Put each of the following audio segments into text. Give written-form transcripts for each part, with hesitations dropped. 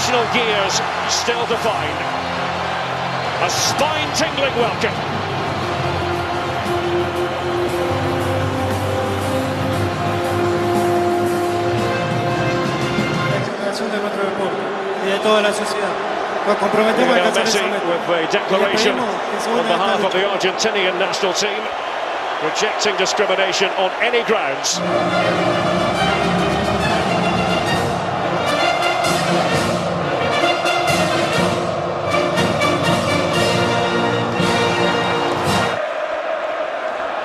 additional gears still to find. A spine-tingling welcome. De nuestro deporte y de toda la sociedad. Nos comprometemos a alcanzar esa meta. With a declaration on behalf of the Argentinian national team, rejecting discrimination on any grounds.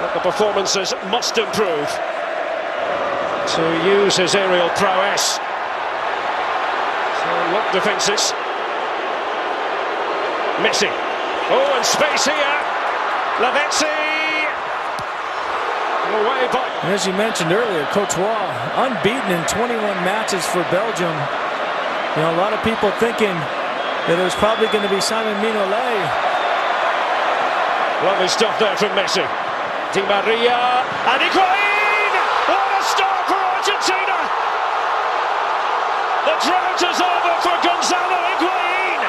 But the performances must improve to use his aerial prowess. Lock defences. Messi. Oh, and space here. Lavezzi. Away by. As you mentioned earlier, Courtois unbeaten in 21 matches for Belgium. You know, a lot of people thinking that it was probably going to be Simon Mignolet. Lovely stuff there from Messi. Di Maria and Higuain. What a start for Argentina! The drought is over for Gonzalo Higuain.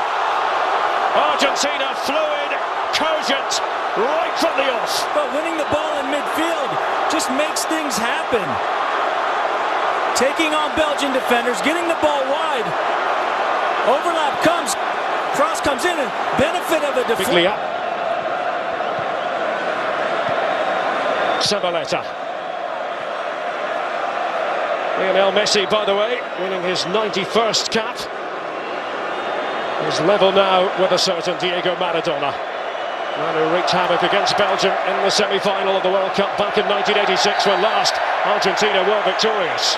Argentina fluid, cogent, right from the off. But winning the ball in midfield just makes things happen. Taking on Belgian defenders, getting the ball wide. Overlap comes, cross comes in, and benefit of a defender. Sabaleta. Lionel Messi, by the way, winning his 91st cap. He's level now with a certain Diego Maradona. Man who wreaked havoc against Belgium in the semi-final of the World Cup back in 1986 when last Argentina were victorious.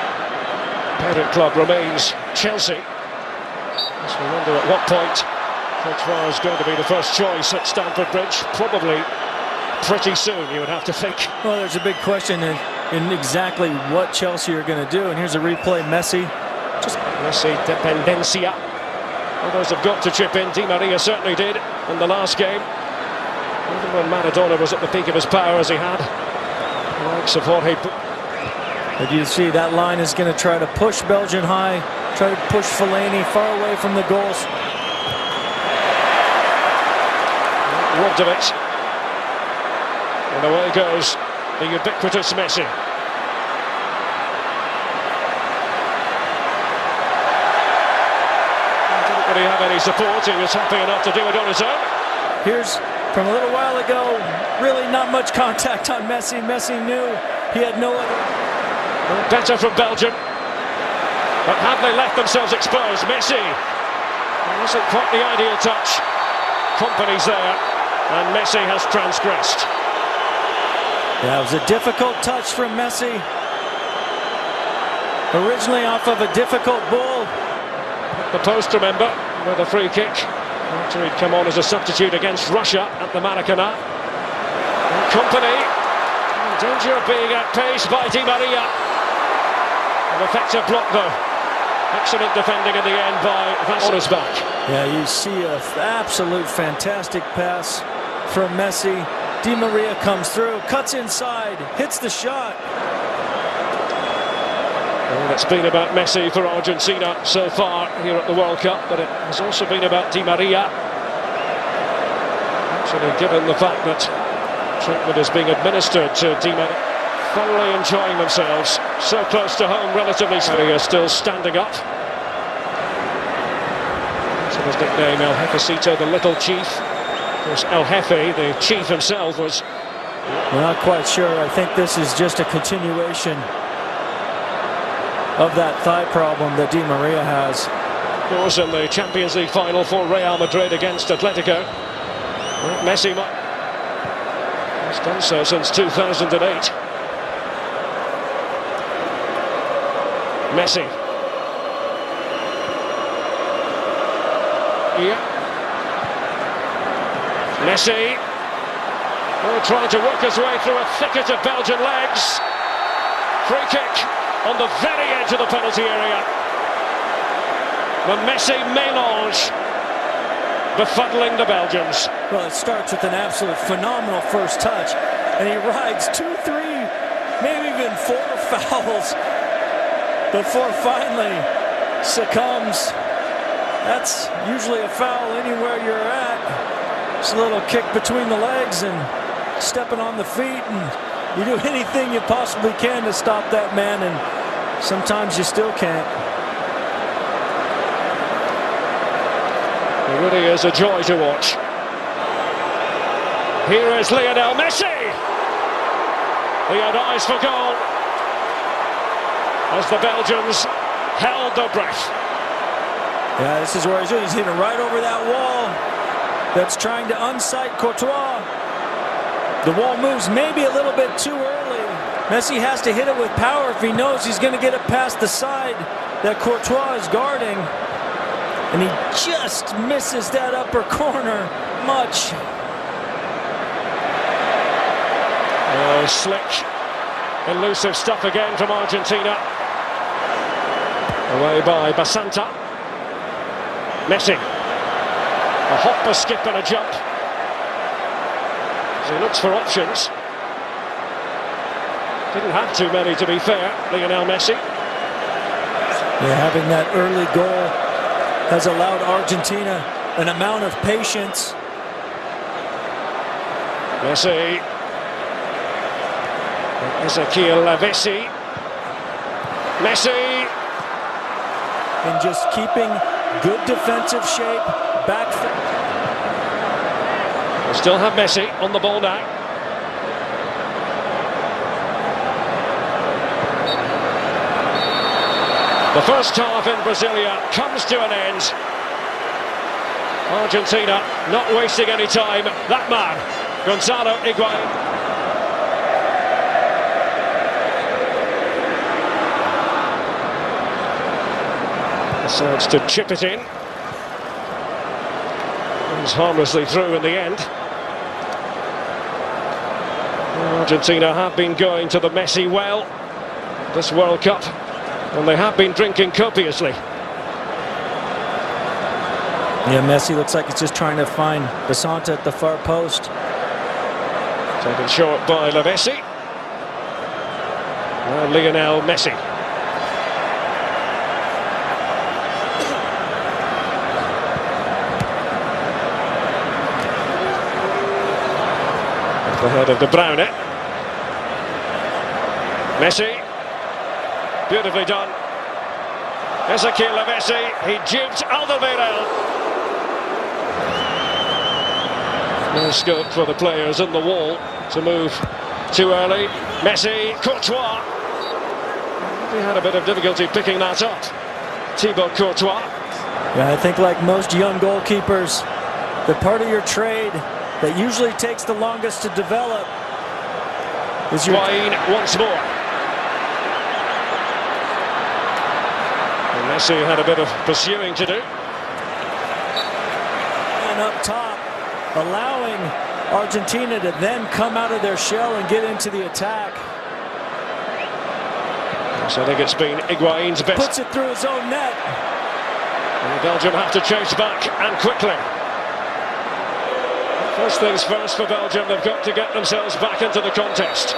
Parent club remains Chelsea. As we wonder at what point Courtois is going to be the first choice at Stamford Bridge. Probably pretty soon, you would have to think. Well, there's a big question in exactly what Chelsea are going to do, and here's a replay. Messi, just Messi dependencia. Others have got to chip in. Di Maria certainly did in the last game, even when Maradona was at the peak of his power, as he had. The likes of Jorge. But you see that line is going to try to push Belgium high, try to push Fellaini far away from the goals. Robbed of it, and away goes the ubiquitous Messi. Didn't really have any support. He was happy enough to do it on his own. Here's from a little while ago, really not much contact on Messi. Messi knew he had no other. Better from Belgium, but have they left themselves exposed? Messi, it wasn't quite the ideal touch. Company's there, and Messi has transgressed. Yeah, it was a difficult touch from Messi. Originally off of a difficult ball. The post, remember, with a free kick. After he'd come on as a substitute against Russia at the Maracanã. And Company, in danger of being outpaced by Di Maria. An effective block though. Excellent defending in the end by on his back. Yeah, you see an absolute fantastic pass from Messi. Di Maria comes through, cuts inside, hits the shot. Well, it's been about Messi for Argentina so far here at the World Cup, but it has also been about Di Maria. Actually, given the fact that treatment is being administered to Di Maria, thoroughly enjoying themselves, so close to home, relatively speaking, still standing up. That's his nickname, El Jefecito, the little chief. Of course, El Jefe, the chief himself, was... We're not quite sure. I think this is just a continuation of that thigh problem that Di Maria has. Of course, in the Champions League final for Real Madrid against Atletico, Messi has done so since 2008. Messi. Yeah. Messi. Well, trying to work his way through a thicket of Belgian legs. Free kick on the very edge of the penalty area. The Messi mélange befuddling the Belgians. Well, it starts with an absolute phenomenal first touch, and he rides 2, 3, maybe even 4 fouls before finally succumbs That's usually a foul anywhere you're at. Just a little kick between the legs and stepping on the feet, and you do anything you possibly can to stop that man, and sometimes you still can't. It really is a joy to watch. Here is Lionel Messi. He had eyes for goal as the Belgians held their breath. Yeah, this is where he's doing. He's hitting right over that wall that's trying to unsight Courtois. The wall moves maybe a little bit too early. Messi has to hit it with power if he knows he's going to get it past the side that Courtois is guarding. And he just misses that upper corner much. Oh, slick, elusive stuff again from Argentina. Away by Basanta. Messi. A hop, a skip and a jump. So he looks for options. Didn't have too many, to be fair, Lionel Messi. Yeah, having that early goal has allowed Argentina an amount of patience. Messi. Ezequiel Messi. Messi. And just keeping good defensive shape back. We'll still have Messi on the ball now. The first half in Brasilia comes to an end. Argentina not wasting any time. That man, Gonzalo Higuain. Decides to chip it in. Comes harmlessly through in the end. Argentina have been going to the Messi well this World Cup, and they have been drinking copiously. Yeah, Messi looks like he's just trying to find Basanta at the far post. Taken short by Messi. Now Lionel Messi. The head of De Bruyne. Messi. Beautifully done. Ezequiel Messi. He duped Alderweireld. No scope for the players in the wall to move too early. Messi. Courtois. He had a bit of difficulty picking that up. Thibaut Courtois. Yeah, I think like most young goalkeepers, the part of your trade that usually takes the longest to develop is your... Higuain once more. And Messi had a bit of pursuing to do. And up top, allowing Argentina to then come out of their shell and get into the attack. So I think it's been Higuain's best. Puts it through his own net. And Belgium have to chase back, and quickly. First things first for Belgium, they've got to get themselves back into the contest.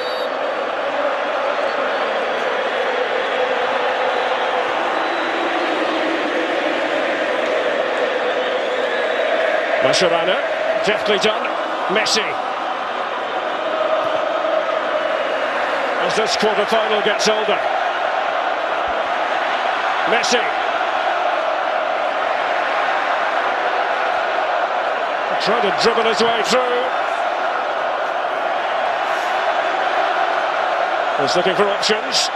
Mascherano, deftly done. Messi. As this quarter-final gets older. Messi. Trying to dribble his way through. He's looking for options.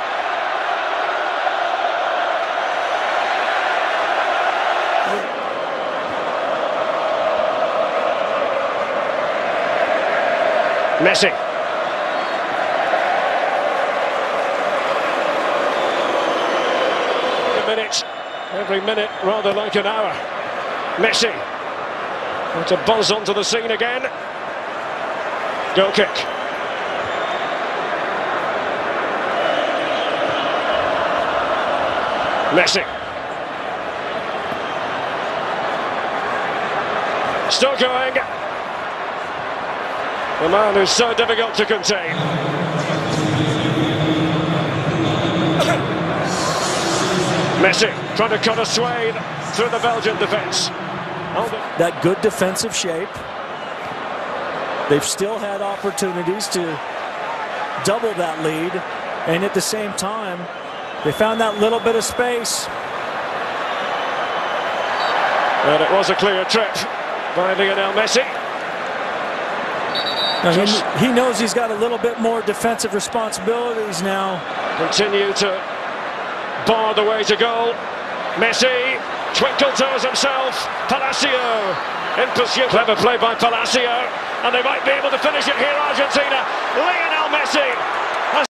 Messi. Every minute rather like an hour. Messi. To buzz onto the scene again. Goal kick. Messi. Still going. The man who's so difficult to contain. Messi trying to cut a swathe. through the Belgian defence. That good defensive shape. They've still had opportunities to double that lead, and at the same time, they found that little bit of space. And it was a clear trip by Lionel Messi. Now he knows he's got a little bit more defensive responsibilities now. Continue to bar the way to goal. Messi, twinkle toes himself. Palacio in pursuit. Clever play by Palacio, and they might be able to finish it here, Argentina. Lionel Messi